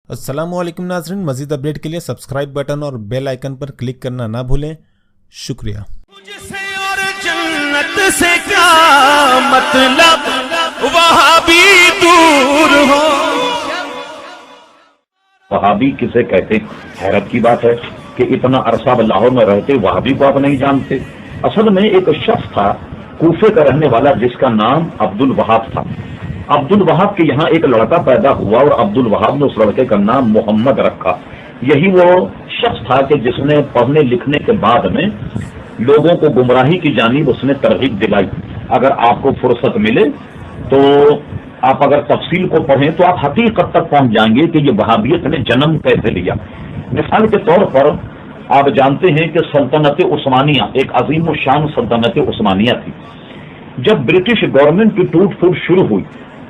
अस्सलाम वालेकुम नाज़रीन, मज़ीद अपडेट के लिए सब्सक्राइब बटन और बेल आइकन पर क्लिक करना ना भूलें। शुक्रिया। मुझसे और जन्नत से क्या मतलब, वहाँ भी दूर हो। वहाबी किसे कहते? हैरत की बात है कि इतना अरसा लाहौर में रहते वहाबी को आप नहीं जानते। असल में एक शख्स था कूफे का रहने वाला जिसका नाम अब्दुल वहाब था। अब्दुल वहाब के यहाँ एक लड़का पैदा हुआ और अब्दुल वहाब ने उस लड़के का नाम मोहम्मद रखा। यही वो शख्स था कि जिसने पढ़ने लिखने के बाद में लोगों को गुमराही की जानिब उसने तरगीब दिलाई। अगर आपको फुर्सत मिले तो आप अगर तफसील को पढ़ें तो आप हकीकत तक पहुंच जाएंगे कि ये वहाबियत ने जन्म कैसे लिया। मिसाल के तौर पर आप जानते हैं कि सल्तनत उस्मानिया एक अजीम शान सल्तनत उस्मानिया थी। जब ब्रिटिश गवर्नमेंट की टूट फूट शुरू हुई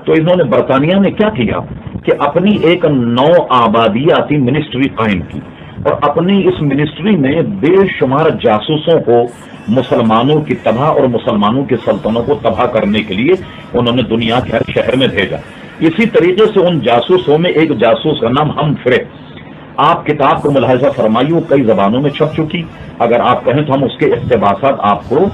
तो इन्होंने बरतानिया ने क्या किया कि अपनी एक नौ आबादियाती मिनिस्ट्री कायम की और अपनी इस मिनिस्ट्री में बेशुमार जासूसों को मुसलमानों की तबाह और मुसलमानों की सल्तनतों को तबाह करने के लिए उन्होंने दुनिया के हर शहर में भेजा। इसी तरीके से उन जासूसों में एक जासूस का नाम हमफ्रे, आप किताब को मुलाहिजा फरमाइए, कई जबानों में छप चुकी। अगर आप कहें तो हम उसके इख्तिबासात आपको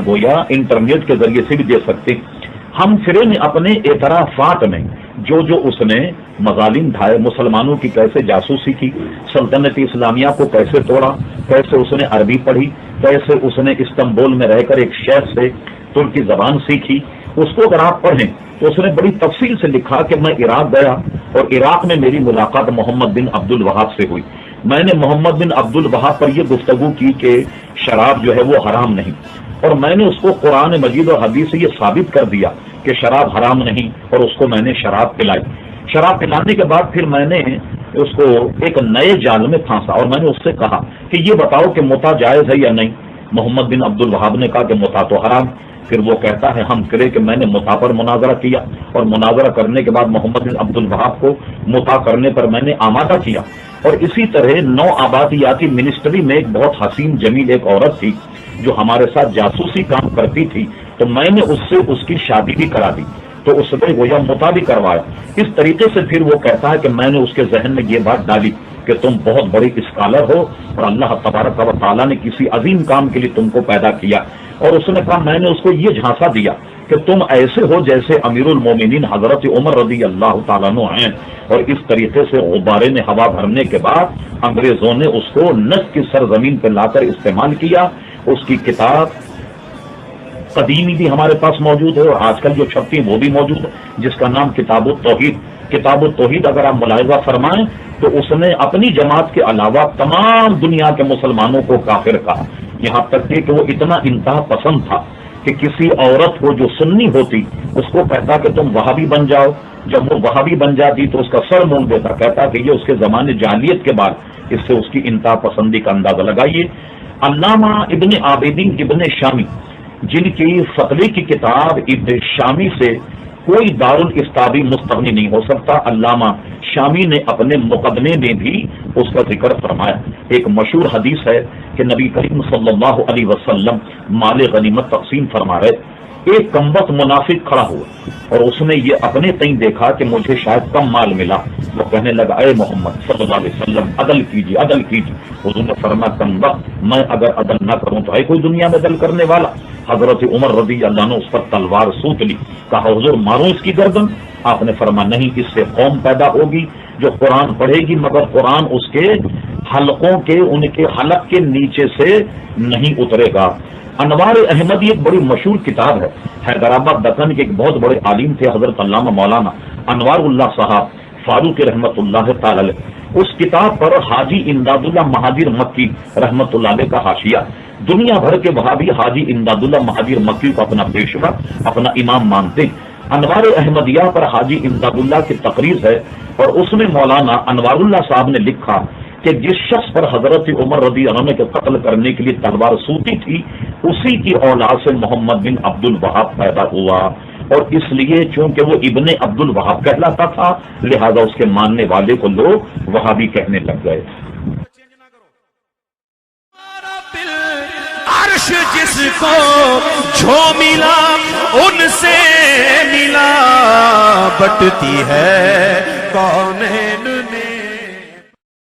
गोया इंटरनेट के जरिए से भी दे सकते हैं। हमफ्रे ने अपने एतराफात में जो उसने मजालिम ढाए, मुसलमानों की कैसे जासूसी की, सल्तनत इस्लामिया को कैसे तोड़ा, कैसे उसने अरबी पढ़ी, कैसे उसने इस्तांबुल में रहकर एक शेख से तुर्की जबान सीखी, उसको अगर आप पढ़ें तो उसने बड़ी तफसील से लिखा कि मैं इराक गया और इराक में मेरी मुलाकात मोहम्मद बिन अब्दुल वहाब से हुई। मैंने मोहम्मद बिन अब्दुल वहाब पर यह गुफ्तगू की कि शराब जो है वो हराम नहीं, और मैंने उसको कुरान मजीद और हदीस से ये साबित कर दिया कि शराब हराम नहीं, और उसको मैंने शराब पिलाई। शराब पिलाने के बाद फिर मैंने उसको एक नए जाल में फांसा और मैंने उससे कहा कि ये बताओ कि मुता जायज है या नहीं। मोहम्मद बिन अब्दुल वहाब ने कहा कि मुता तो हराम। फिर वो कहता है हम करे कि मैंने मुता पर मुनाजरा किया और मुनाजरा करने के बाद मोहम्मद बिन अब्दुल वहाब को मुता करने पर मैंने आमादा किया। और इसी तरह नौ आबादियाती मिनिस्ट्री में एक बहुत हसीन जमील एक औरत थी जो हमारे साथ जासूसी काम करती थी, तो मैंने उससे उसकी शादी भी करा दी, तो उसने गोया मुता भी करवाया। इस तरीके से फिर वो कहता है कि मैंने उसके जहन में ये बात डाली कि तुम बहुत बड़ी स्कॉलर हो और अल्लाह तबारक व तआला ने किसी अजीम काम के लिए तुमको पैदा किया। और उसने कहा, मैंने उसको ये झांसा दिया कि तुम ऐसे हो जैसे अमीरुल मोमिनीन हजरत उमर रज़ी अल्लाह तआला अन्हु हैं। और इस तरीके से गुब्बारे में हवा भरने के बाद अंग्रेजों ने उसको नस्र की सरजमीन पर लाकर इस्तेमाल किया। उसकी किताब कदीमी भी हमारे पास मौजूद है और आजकल जो छपती है वो भी मौजूद है, जिसका नाम किताबुत तौहीद। किताबुत तौहीद अगर आप मुलाहिजा फरमाएं तो उसने अपनी जमात के अलावा तमाम दुनिया के मुसलमानों को काफिर कहा। यहाँ तक कि वो इतना इंतहा पसंद था कि किसी औरत को जो सुन्नी होती उसको कहता कि तुम वहाबी बन जाओ। जब वो वहाबी बन जाती तो उसका सर मूंड देता, कहता कि ये उसके जमाने जालियत के बाद। इससे उसकी इंतहा पसंदी का अंदाजा लगाइए। अल्लामा इब्ने आबिदीन इब्ने शामी, जिनकी फतवे की किताब इब्ने शामी से कोई दारुल इफ्ताबी मुस्तगनी नहीं हो सकता, अल्लामा शामी ने अपने मुकदमे में भी उसका जिक्र फरमाया। एक मशहूर हदीस है कि नबी करीम सल्लल्लाहु अलैहि वसल्लम माले गनीमत तकसीम फरमा रहे, एक कमबख्त मुनाफिक खड़ा हुआ और उसने ये अपने तई देखा कि मुझे शायद कम माल मिला। वो कहने लगा, ए मोहम्मद सल्लल्लाहु अलैहि वसल्लम अदल कीजिए, अदल कीजिए। हुजूर ने फरमाया, कमबख्त, मैं अगर अदल न करूं तो है कोई दुनिया में अदल करने वाला। हजरत उमर रज़ी अल्लाह ने उस पर तलवार सूत ली। कहा, हुजूर मारो इसकी गर्दन। आपने फरमाया, नहीं, इससे कौम पैदा होगी जो कुरान पढ़ेगी मगर कुरान उसके हलकों के, उनके हलक के नीचे से नहीं उतरेगा। अनवार अहमदी एक बड़ी मशहूर किताब है। हैदराबाद दक्कन के एक बहुत बड़े आलिम थे हजरत अल्लामा मौलाना अनवारुल्लाह साहब फारूक रहमतुल्लाह ताला अलैह। उस किताब पर हाजी इमदादुल्लाह महाजिर मक्की रहमतुल्लाह अलैह का हाशिया। दुनिया भर के वहाबी हाजी इमदादुल्लाह महाजिर मक्की को अपना पेशवा, अपना इमाम मानते। अनवार अहमदिया पर हाजी इमदादुल्लाह की तकरीर है और उसमें मौलाना अनवारुल्लाह साहब ने लिखा कि जिस शख्स पर हजरत उमर रज़ी अल्लाह अन्हु के कत्ल करने के लिए तलवार सूती थी, उसी की औलाद से मोहम्मद बिन अब्दुल वहाब पैदा हुआ। और इसलिए चूंकि वो इब्ने अब्दुल वहाब कहलाता था, लिहाजा उसके मानने वाले को लोग वहाबी कहने लग गए। अर्श जिसको जो मिला उनसे मिला, बटती है कौन है